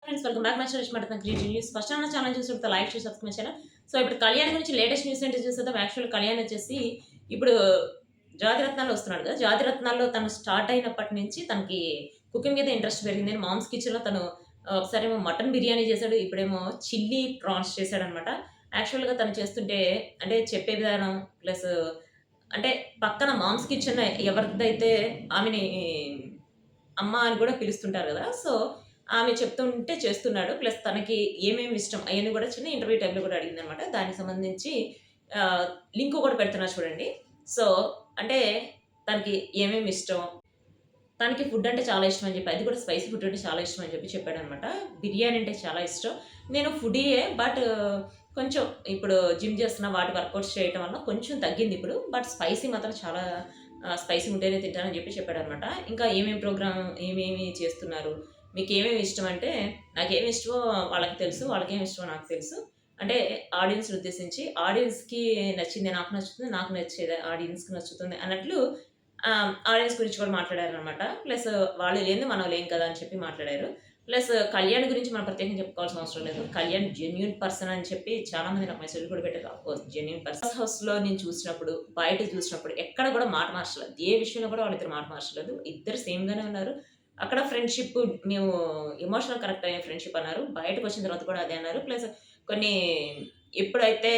Friends welcome back my channel మాట్లాడుతున్న creative news first నా channel చూసినప్పుడు లైక్ చేసి సబ్స్క్రైబ్ చేయాలి. సో ఇప్పుడు కళ్యాణ్ గురించి లేటెస్ట్ న్యూస్ ఏంటి చూసేద్దాం. యాక్చువల్ కళ్యాణ్ వచ్చేసి ఇప్పుడు జాతిరత్నాల్లో వస్తున్నాడు కదా. జాతిరత్నాల్లో తను స్టార్ట్ అయినప్పటి నుంచి తనకి కుకింగ్ మీద ఇంట్రెస్ట్ పెరిగింది. మామ్స్ కిచెన్లో తను ఒకసారి ఏమో మటన్ బిర్యానీ చేశాడు, ఇప్పుడేమో చిల్లీ ప్రాన్స్ చేశాడనమాట. యాక్చువల్గా తను చేస్తుంటే అంటే చెప్పే విధానం ప్లస్ అంటే పక్కన మామ్స్ కిచెన్ ఎవరిదైతే ఆమెని అమ్మ అని కూడా పిలుస్తుంటారు కదా. సో ఆమె చెప్తుంటే చేస్తున్నాడు. ప్లస్ తనకి ఏమేమి ఇష్టం అయన్నీ కూడా చిన్న ఇంటర్వ్యూ టైమ్‌లో కూడా అడిగిందనమాట. దానికి సంబంధించి లింక్ కూడా పెడుతున్నా చూడండి. సో, అంటే తనకి ఏమేమి ఇష్టం, తనకి ఫుడ్ అంటే చాలా ఇష్టం అని చెప్పి, అది కూడా స్పైసీ ఫుడ్ అంటే చాలా ఇష్టం అని చెప్పి చెప్పాడనమాట. బిర్యానీ అంటే చాలా ఇష్టం. నేను ఫుడీయే బట్ కొంచెం ఇప్పుడు జిమ్ చేస్తున్న వాటి వర్కౌట్స్ చేయటం వల్ల కొంచెం తగ్గింది ఇప్పుడు. బట్ స్పైసీ మాత్రం చాలా స్పైసీ ఉంటేనే తింటానని చెప్పి చెప్పాడనమాట. ఇంకా ఏమేమి చేస్తున్నారు, మీకేమేమి ఇష్టం అంటే, నాకేమి ఇష్టమో వాళ్ళకి తెలుసు, వాళ్ళకేమి ఇష్టమో నాకు తెలుసు. అంటే ఆడియన్స్‌ని ఉద్దేశించి ఆడియన్స్‌కి నచ్చింది నాకు నచ్చుతుంది, నాకు నచ్చేది ఆడియన్స్‌కి నచ్చుతుంది అన్నట్లు ఆడియన్స్ గురించి కూడా మాట్లాడారనమాట. ప్లస్ వాళ్ళు లేనిది మనం లేం కదా అని చెప్పి మాట్లాడారు. ప్లస్ కళ్యాణ్ గురించి మనం ప్రత్యేకంగా చెప్పుకోవాల్సిన అవసరం లేదు. కళ్యాణ్ జెన్యూన్ పర్సన్ అని చెప్పి చాలామంది నాకు మెసేజ్‌లు కూడా పెట్టారు. Of course genuine person. హౌస్‌లో నేను చూసినప్పుడు, బయట చూసినప్పుడు ఎక్కడ కూడా మాట మార్చలేదు. ఏ విషయంలో కూడా వాళ్ళిద్దరు మాట మార్చలేదు. ఇద్దరు సేమ్‌గానే ఉన్నారు. అక్కడ ఫ్రెండ్‌షిప్ మేము ఎమోషనల్ కనెక్ట్ అయ్యే ఫ్రెండ్‌షిప్ అన్నారు. బయటకొచ్చిన తర్వాత కూడా అదే అన్నారు. ప్లస్ కొన్ని ఎప్పుడైతే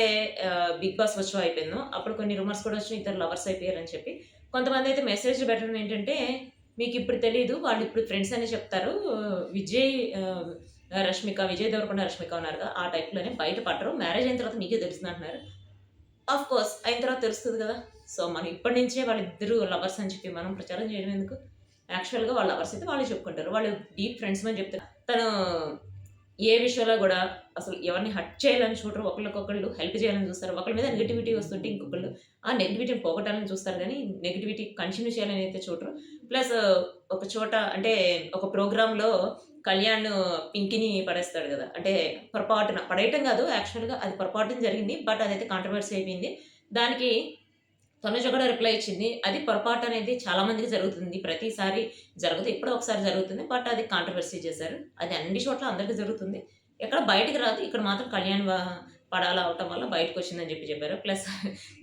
'బిగ్ బాస్' షో అయిపోయిందో అప్పుడు కొన్ని రూమర్స్ కూడా వచ్చినాయి ఇద్దరు లవర్స్ అయిపోయారని చెప్పి. కొంతమందయితే మెసేజ్‌లు పెట్టడం ఏంటంటే, మీకిప్పుడు తెలీదు వాళ్ళిప్పుడు ఫ్రెండ్స్ అనే చెప్తారు. విజయ్ విజయ్ దేవరకొండ, రష్మిక ఉన్నారు కదా! ఆ టైప్‌లోనే బయట పడరు. మ్యారేజ్ అయిన తర్వాత మీకే తెలుస్తుంది అంటున్నారు. ఆఫ్‌కోర్స్ అయిన తర్వాత తెలుస్తది కదా! సో, మనం ఇప్పటి నుంచే వాళ్ళిద్దరూ లవర్స్ అని చెప్పి మనం ప్రచారం చేయడం ఎందుకు? యాక్చువల్‌గా వాళ్ళ లవర్స్ అయితే వాళ్ళే చెప్పుకుంటారు. వాళ్ళు డీప్ ఫ్రెండ్స్ అని చెప్తారు. తను ఏ విషయంలో గూడా అసలు ఎవరిని హర్ట్ చేయాలని చూడరు. ఒకళ్ళకొకళ్ళు హెల్ప్ చేయాలని చూస్తారు. ఒకళ్ళ మీద నెగటివిటీ వస్తుంటే ఇంకొకళ్ళు ఆ నెగటివిటీని పోగొట్టాలని చూస్తారు గానీ, నెగటివిటీ కంటిన్యూ చేయాలని అయితే చూడరు. ప్లస్ ఒక చోట అంటే ఒక ప్రోగ్రామ్‌లో కళ్యాణ్ పింకీని పడేస్తాడు గదా! అంటే పొరపాటున పడేయటం గాదు యాక్చువల్‌గా అది పొరపాటున జరిగింది. బట్ అదైతే కాంట్రోవర్సీ అయిపోయింది. దానికి తనుజ కూడా రిప్లై ఇచ్చింది. అది పొరపాటనేది చాలా మందికి జరుగుతుంది. ప్రతిసారి జరగదు. ఎప్పుడో ఒకసారి జరుగుతుంది. బట్ అది కాంట్రోవర్సీ చేశారు. అది అన్ని చోట్ల అందరికి జరుగుతుంది. ఎక్కడ బయటికి రాదు. ఇక్కడ మాత్రం కళ్యాణ్ పడాలా అవటం వల్ల బయటకొచ్చిందని చెప్పారు. ప్లస్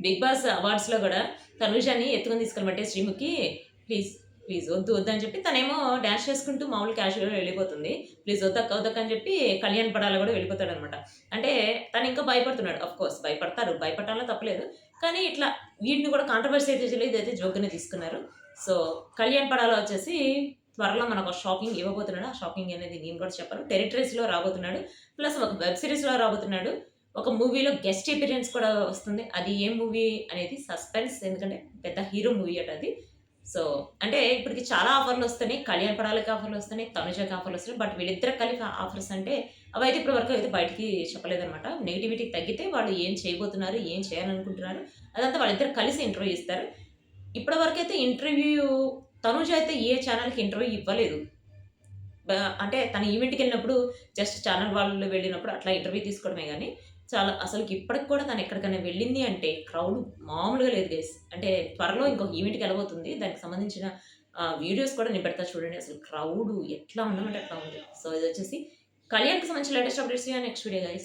'బిగ్ బాస్' అవార్డ్స్‌లో గూడా తనుజని ఎత్తుకొని తీసుకెళ్ళమంటే శ్రీముఖి ప్లీజ్, ప్లీజ్ వద్దు అని చెప్పి తనేమో డాన్స్ చేసుకుంటూ మామూలు క్యాజువల్‌గా వెళ్ళిపోతుంది. ప్లీజ్ వద్దక్క అని చెప్పి కళ్యాణ్ పడాల గూడా వెళ్ళిపోతాడనమాట. అంటే తను ఇంకా భయపడుతున్నాడు. ఆఫ్‌కోర్స్ భయపడతారు. భయపడటంలో తప్పులేదు. కానీ ఇట్లా వీటిని కూడా కాంట్రోవర్సీ అయితే చేయలేదు. ఇదైతే జోక్‌గానే తీసుకున్నారు. సో, కళ్యాణ్ పడాల వచ్చేసి త్వరలో మనకు షాకింగ్ ఇవ్వబోతున్నాడు. ఆ షాకింగ్ అనేది నేను కూడా చెప్పను. టెరిటరీస్‌లో రాబోతున్నాడు. ప్లస్ ఒక వెబ్ సీరీస్‌లో రాబోతున్నాడు. ఒక మూవీలో గెస్ట్ అపియరెన్స్ కూడా వస్తుంది. అది ఏం మూవీ అనేది సస్పెన్స్. ఎందుకంటే పెద్ద హీరో మూవీ అట అది. సో, అంటే ఇప్పటికి చాలా ఆఫర్‌లొస్తున్నాయి. కళ్యాణ్ పడాలకి ఆఫర్‌లొస్తున్నాయి. తనుజకి ఆఫర్‌లొస్తున్నాయి. బట్ వీళ్ళిద్దరికి కలిపి ఆఫర్స్ అంటే అవైతే ఇప్పటి వరకు అయితే బయటికి చెప్పలేదనమాట. నెగటివిటీ తగ్గితే వాళ్ళు ఏం చేయబోతున్నారు, ఏం చేయాలనుకుంటున్నారు, అదంతా వాళ్ళిద్దరు కలిసి ఇంటర్వ్యూ ఇస్తారు. ఇప్పటి వరకైతే ఇంటర్వ్యూ తనుజ అయితే ఏ ఛానెల్‌కి ఇంటర్వ్యూ ఇవ్వలేదు. బ అంటే తను ఈవెంట్‌కెళ్ళినప్పుడు జస్ట్ ఛానెల్ వాళ్ళు వెళ్ళినప్పుడు అట్లా ఇంటర్వ్యూ తీసుకోవడమే గానీ, చాలా అసలకి ఇప్పటికి కూడా తను ఎక్కడికైనా వెళ్ళింది అంటే క్రౌడ్ మామూలుగా లేదు గైస్. అంటే త్వరలో ఇంకొక ఈవెంట్‌కెళ్ళబోతుంది. దానికి సంబంధించిన వీడియోస్ కూడా నేను పెడతా చూడండి. అసలు క్రౌడ్ ఎట్లా ఉన్నామంటే అట్లా ఉంది. సో, ఇదొచ్చేసి కళ్యాణ్‌కి సంబంధించిన latest updates next video guys.